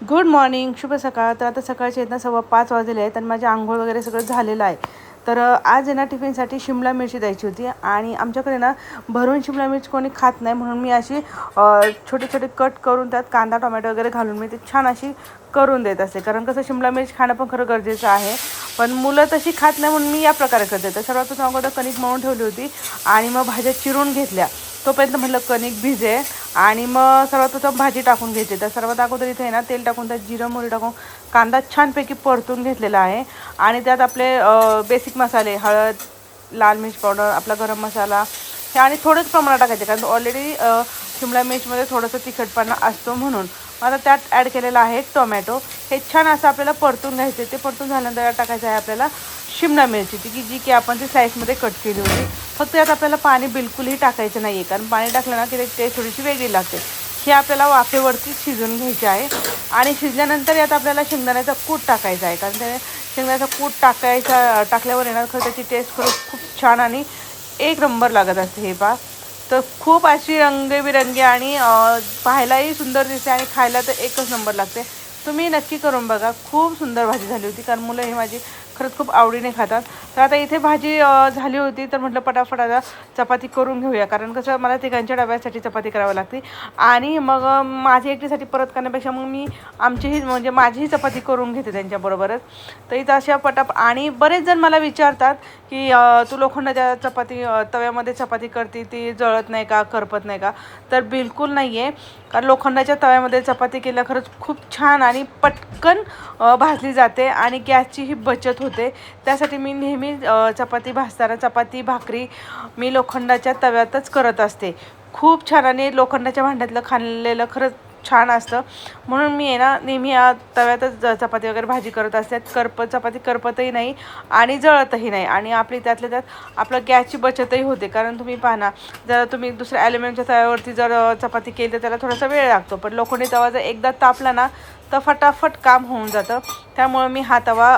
Good morning, शुभ सकाळ. तर आता सकाळचे आहेत ना 5:15 वाजलेले आहेत आणि माझे आंघोळ वगैरे सगळं झालेलं आहे. तर आज आहे ना टिफिनसाठी शिमला मिरची द्यायची होती आणि आमच्याकडे ना भरून शिमला मिरची कोणी खात नाही, म्हणून मी अशी छोटे छोटे कट करून त्यात कांदा टोमॅटो वगैरे घालून मी ते छान अशी करून देत असते. कारण कसं शिमला मिरची खाणं पण खरं गरजेचं आहे, पण मुलं तशी खात नाही म्हणून मी या प्रकारे करते. तर सर्वात अगोदर कणिक मळून ठेवली होती आणि मग भाज्या चिरून घेतल्या. तोपर्यंत म्हटलं कणिक भिजे आणि मग सर्वात प्रथम भाजी टाकून घेते. तर सर्वात अगोदर इथे आहे ना तेल टाकून त्यात जिरं मोहरी टाकून कांदा छानपैकी परतून घेतलेला आहे आणि त्यात आपले बेसिक मसाले हळद, लाल मिर्च पावडर, आपला गरम मसाला हे आणि थोडंच प्रमाणात टाकायचे, कारण ऑलरेडी शिमला मिरचमध्ये थोडंसं तिखटपणा असतो म्हणून. आता त्यात ॲड केलेला आहे टोमॅटो. हे छान असं आपल्याला परतून घ्यायचे. ते परतून झाल्यानंतर यात टाकायचं आहे आपल्याला शिमला मिरची, जी की आपण ती साईजमध्ये कट केली होती. फक्त यात आपल्याला पाणी बिलकुलही टाकायचं नाही आहे, कारण पाणी टाकलं ना की टेस्ट थोडीशी वेगळी लागते. हे आपल्याला वाफेवरती शिजवून घ्यायचे आहे आणि शिजल्यानंतर यात आपल्याला शेंगदाण्याचा कूट टाकायचा आहे, कारण ते शेंगदाण्याचा कूट टाकल्यावर येणार खरं त्याची टेस्ट खरंच खूप छान आणि एक नंबर लागत असते. हे पहा, तर खूप अशी रंगबिरंगी आणि पाहायलाही सुंदर दिसते आणि खायला तर एकच नंबर लागते. तुम्ही नक्की करून बघा. खूप सुंदर भाजी झाली होती, कारण मुलं ही माझी खरंच खूप आवडीने खातात. तर आता इथे भाजी झाली होती, तर म्हटलं पटापट आता चपाती करून घेऊया, कारण कसं मला तिघांच्या डब्यासाठी चपाती करावी लागते आणि मग माझी एकटीसाठी परत करण्यापेक्षा मग मी म्हणजे माझीही चपाती करून घेते त्यांच्याबरोबरच. तर इथं अशा आणि बरेच जण मला विचारतात की तू लोखंडाच्या तव्यामध्ये चपाती करते, ती जळत नाही का, करपत नाही का? तर बिलकुल नाही आहे, कारण लोखंडाच्या तव्यामध्ये चपाती केल्या खरंच खूप छान आणि पटकन भाजली जाते आणि गॅसचीही बचत होते. त्यासाठी मी नेहमी चपाती भाजताना चपाती भाकरी मी लोखंडाच्या तव्यातच करत असते. खूप छान आणि लोखंडाच्या भांड्यातलं खाल्लेलं खरंच छान असतं, म्हणून मी आहे ना नेहमी तव्यातच चपाती वगैरे भाजी करत असते. चपाती करपतही नाही आणि जळतही नाही आणि आपली त्यातल्या त्यात आपलं गॅसची बचतही होते. कारण तुम्ही पाहा ना, जर तुम्ही दुसऱ्या ॲल्युमिनियमच्या तव्यावरती जर चपाती केली तर त्याला थोडासा वेळ लागतो, पण लोखंडी तवा जर एकदा तापला ना तर फटाफट काम होऊन जातं. त्यामुळं मी हा तवा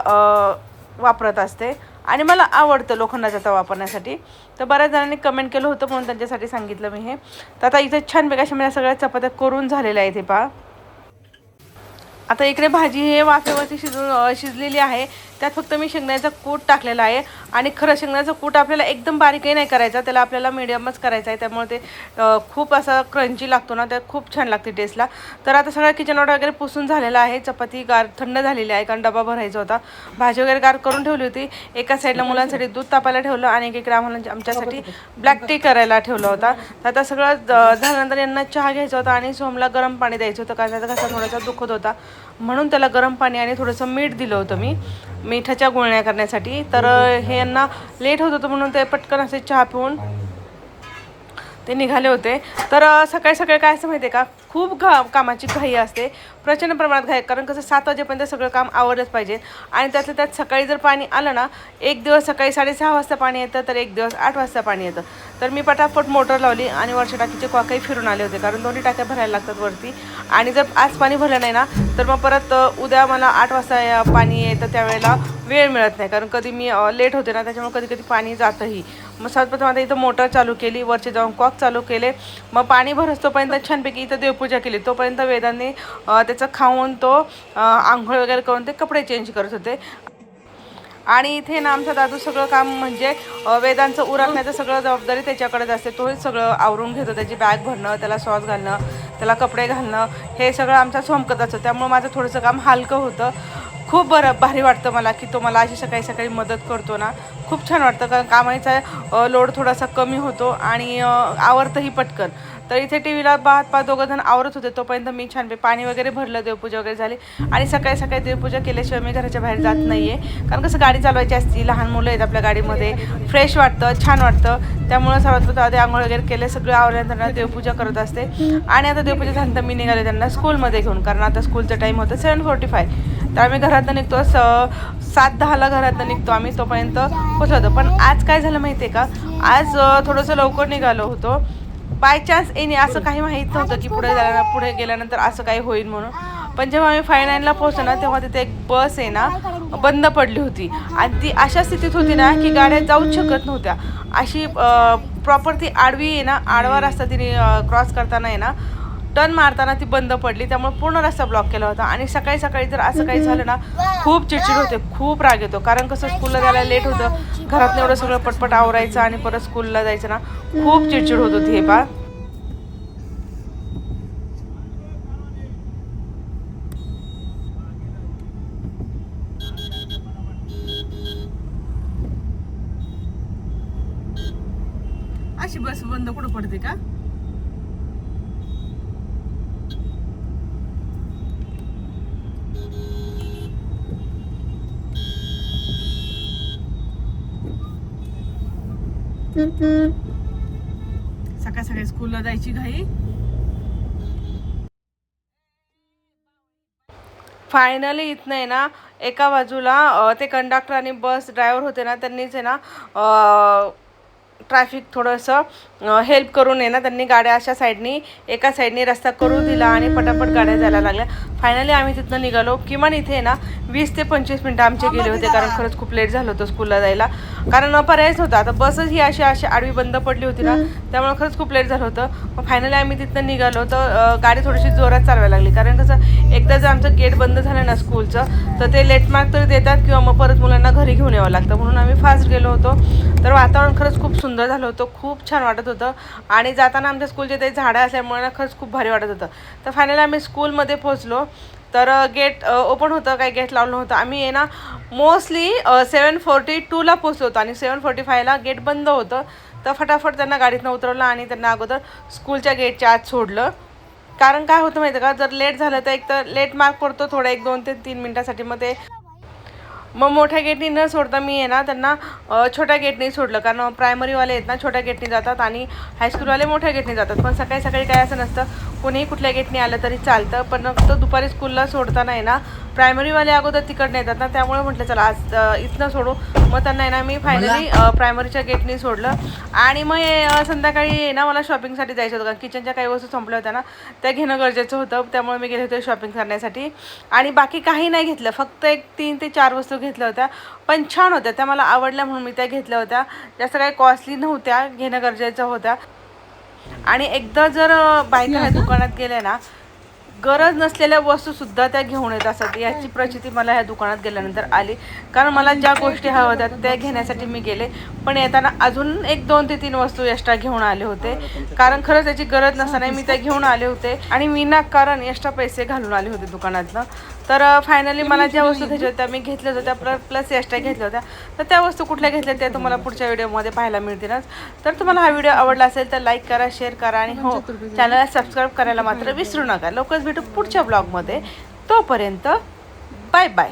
वापरत असते आणि मला आवडतं लोखंडाचा तवा वापरण्यासाठी. तर बऱ्याच जणांनी कमेंट केलं होतं म्हणून त्यांच्यासाठी सांगितलं मी हे. तर आता इथे छानपैकी अशा माझ्या सगळ्या चपात्या करून झालेल्या आहेत. हे पहा, आता इकडे भाजी हे वाफेवरती शिजलेली आहे. त्यात फक्त मी शेंगदाण्याचा कूट टाकलेला आहे आणि खरं शेंगदाण्याचा कूट आपल्याला एकदम बारीकही नाही करायचा, त्याला आपल्याला मिडियमच करायचा आहे. त्यामुळे ते खूप असा क्रंची लागतो ना, त्या खूप छान लागते टेस्टला. तर आता सगळं किचनवर वगैरे पुसून झालेलं आहे. चपाती थंड झालेली आहे, कारण डबा भरायचा होता. भाजी वगैरे गार करून ठेवली होती. एका साईडला मुलांसाठी दूध तापायला ठेवलं आणि एकीकडे आमच्यासाठी ब्लॅक टी करायला ठेवला होता. तर आता सगळं झाल्यानंतर यांना चहा घ्यायचा होता आणि सोमला गरम पाणी द्यायचं होतं, कारण त्याचा घसा थोडासा दुखत होता, म्हणून त्याला गरम पाणी आणि थोडंसं मीठ दिलं होतं मी मिठाच्या गुळण्या करण्यासाठी. तर हे यांना लेट होत होतं म्हणून ते पटकन असे चहा पिऊन ते निघाले होते. तर सकाळी सकाळी काय असं माहिती आहे का, खूप कामाची घाई असते, प्रचंड प्रमाणात घाई, कारण कसं 7 वाजेपर्यंत सगळं काम आवरलंच पाहिजे. आणि त्यातल्या त्यात सकाळी जर पाणी आलं ना, एक दिवस सकाळी 6:30 वाजता पाणी येतं, तर एक दिवस 8 वाजता पाणी येतं. तर मी पटापट मोटर लावली आणि वरच्या टाकीचे कॉकही फिरून आले होते, कारण दोन्ही टाक्या भरायला लागतात वरती. आणि जर आज पाणी भरलं नाही ना तर मग परत उद्या मला 8 वाजता पाणी येतं, त्यावेळेला वेळ मिळत नाही, कारण कधी मी लेट होते ना, त्याच्यामुळे कधी कधी पाणी जातंही. मग सर्वप्रथम आता इथं मोटर चालू केली, वरचे जाऊन कॉक चालू केले. मग पाणी भरस तोपर्यंत छानपैकी इथं देवपूजा केली. तोपर्यंत वेदांनी त्याचं खाऊन तो आंघोळ वगैरे करून ते कपडे चेंज करत होते. आणि इथे ना आमचा दादू सगळं काम म्हणजे वेदांचं उरकण्याचं सगळं जबाबदारी त्याच्याकडेच असते. तोच सगळं आवरून घेतो. त्याची बॅग भरणं, त्याला सॉस घालणं, त्याला कपडे घालणं, हे सगळं आमचा सोमकत असतं. त्यामुळे माझं थोडंसं काम हलकं होतं. खूप भारी वाटतं मला की तो मला अशी सकाळी सकाळी मदत करतो ना, खूप छान वाटतं, कारण कामाचा लोड थोडासा कमी होतो आणि आवरतंही पटकन. तर इथे टी व्हीला पाहत दोघं जण आवरत होते, तोपर्यंत मी छानपैकी पाणी वगैरे भरलं, देवपूजा वगैरे झाली. आणि सकाळी सकाळी देवपूजा केल्याशिवाय मी घराच्या बाहेर जात नाही आहे, कारण कसं गाडी चालवायची असती, लहान मुलं आहेत आपल्या गाडीमध्ये, फ्रेश वाटतं, छान वाटतं. त्यामुळं सर्वात प्रथम आधी आंघोळ वगैरे केले, सगळं आवरल्यानंतर देवपूजा करत असते. आणि आता देवपूजा झाल्यानंतर मी निघाले त्यांना स्कूलमध्ये घेऊन, कारण आता स्कूलचं टाईम होतं 7:45. तर आम्ही घरातनं निघतो 7:10ला घरातनं निघतो आम्ही, तोपर्यंत पोचलो होतो. पण आज काय झालं माहिती आहे का, आज थोडंसं लवकर निघालो होतो. बाय चान्स येणे असं काही माहीत नव्हतं की पुढे गेल्यानंतर असं काही होईल म्हणून. पण जेव्हा आम्ही 5-9ला पोहोचलो ना, तेव्हा तिथे एक बस आहे ना बंद पडली होती आणि ती अशा स्थितीत होती ना की गाड्या जाऊच शकत नव्हत्या. अशी प्रॉपर ती आडवी आहे ना, आडवा रस्ता तिने क्रॉस करताना आहे ना टर्न मारताना ती बंद पडली, त्यामुळे पूर्ण रस्ता ब्लॉक केला होता. आणि सकाळी सकाळी जर असं काही झालं ना खूप चिडचिड होते, खूप राग येतो. कारण कसं स्कूलला जायला लेट होतं, घरातलं एवढं सगळं पटपट आवरायचं आणि परत स्कूलला जायचं ना, खूप चिडचिड होत होती. हे पा अशी बस बंद कुठं पडते का? सकाळ सकाळी स्कूलला जायची घाई. फायनली इथनं आहे ना एका बाजूला ते कंडक्टर आणि बस ड्रायव्हर होते ना, त्यांनीच आहे ना ट्रॅफिक थोडंसं हेल्प करून आहे ना, त्यांनी गाड्या अशा साईडनी एका साईडनी रस्ता करू दिला आणि पटापट गाड्या जायला लागल्या. फायनली आम्ही तिथनं निघालो. किमान इथे ना 20 ते 25 मिनटं आमचे गेले होते, कारण खरंच खूप लेट झालं होतं स्कूलला जायला. कारण पर्यायच नव्हता, आता बसच ही अशी आडवी बंद पडली होती ना, त्यामुळे खरंच खूप लेट झालं होतं. मग फायनली आम्ही तिथनं निघालो. तर गाडी थोडीशी जोरात चालवायला लागली, कारण कसं एकदा जर आमचं गेट बंद झालं ना स्कूलचं, तर ते लेट मार्क तरी देतात किंवा मग परत मुलांना घरी घेऊन यावं लागतं. म्हणून आम्ही फास्ट गेलो होतो. तर वातावरण खरंच खूप सुंदर झालं होतं, खूप छान वाटत होतं. आणि जाताना आमच्या स्कूलचे ते झाडं असल्यामुळे ना खरंच खूप भारी वाटत होतं. तर फायनली आम्ही स्कूलमध्ये पोहोचलो. तर गेट ओपन होतं, काही गेट लावलं होतं. आम्ही आहे ना मोस्टली 7:42ला पोहोचलो होतो आणि 7:45ला गेट बंद होतं. तर फटाफट त्यांना गाडीतनं उतरवलं आणि त्यांना अगोदर स्कूलच्या गेटच्या आत सोडलं. कारण काय होतं माहिती आहे का, जर लेट झालं तर एक तर लेट मार्क पडतो थोडा, 1-2 ते 3 मिनटासाठी. मग मोठ्या गेटनी न सोडता मी आहे ना त्यांना छोट्या गेटनी सोडलं, कारण प्रायमरीवाले आहेत ना छोट्या गेटनी जातात आणि हायस्कूलवाले मोठ्या गेटनी जातात. पण सकाळी सकाळी काय असं नसतं, कोणीही कुठल्या गेटनी आलं तरी चालतं. पण फक्त दुपारी स्कूलला सोडताना आहे ना प्रायमरीवाले अगोदर तिकडनं येतात ना, त्यामुळे म्हटलं चला आज इथनं सोडू. मग त्यांना आहे ना मी फायनली प्रायमरीच्या गेटनी सोडलं. आणि मग संध्याकाळी ना मला शॉपिंगसाठी जायचं होतं, कारण किचनच्या काही वस्तू संपल्या होत्या ना, त्या घेणं गरजेचं होतं. त्यामुळे मी गेले होते शॉपिंग करण्यासाठी. आणि बाकी काही नाही घेतलं, फक्त 3 ते 4 वस्तू घेतल्या होत्या, पण छान होत्या, त्या मला आवडल्या म्हणून मी त्या घेतल्या होत्या. जास्त काही कॉस्टली नव्हत्या, घेणं गरजेचं होत्या. आणि एकदा जर बायका ह्या दुकानात गेल्या ना, गरज नसलेल्या वस्तूसुद्धा त्या घेऊन येत असतात. याची प्रचिती मला ह्या दुकानात गेल्यानंतर आली, कारण मला ज्या गोष्टी हव्या होत्या त्या घेण्यासाठी मी गेले, पण येताना अजून 1-2 ते 3 वस्तू एक्स्ट्रा घेऊन आले होते. कारण खरंच त्याची गरज नसताना मी त्या घेऊन आले होते आणि विनाकारण एक्स्ट्रा पैसे घालून आले होते दुकानातनं. तर फायनली मला ज्या वस्तू घ्यायच्या होत्या मी घेतल्या होत्या, प्लस एक्स्ट्रा घेतल्या होत्या. तर त्या वस्तू कुठल्या घेतल्या त्या तुम्हाला पुढच्या व्हिडिओमध्ये पाहायला मिळतीलच. तर तुम्हाला हा व्हिडिओ आवडला असेल तर लाईक करा, शेअर करा आणि हो, चॅनलला सबस्क्राईब करायला मात्र विसरू नका. लवकरच भेटू पुढच्या ब्लॉगमध्ये. तोपर्यंत बाय बाय.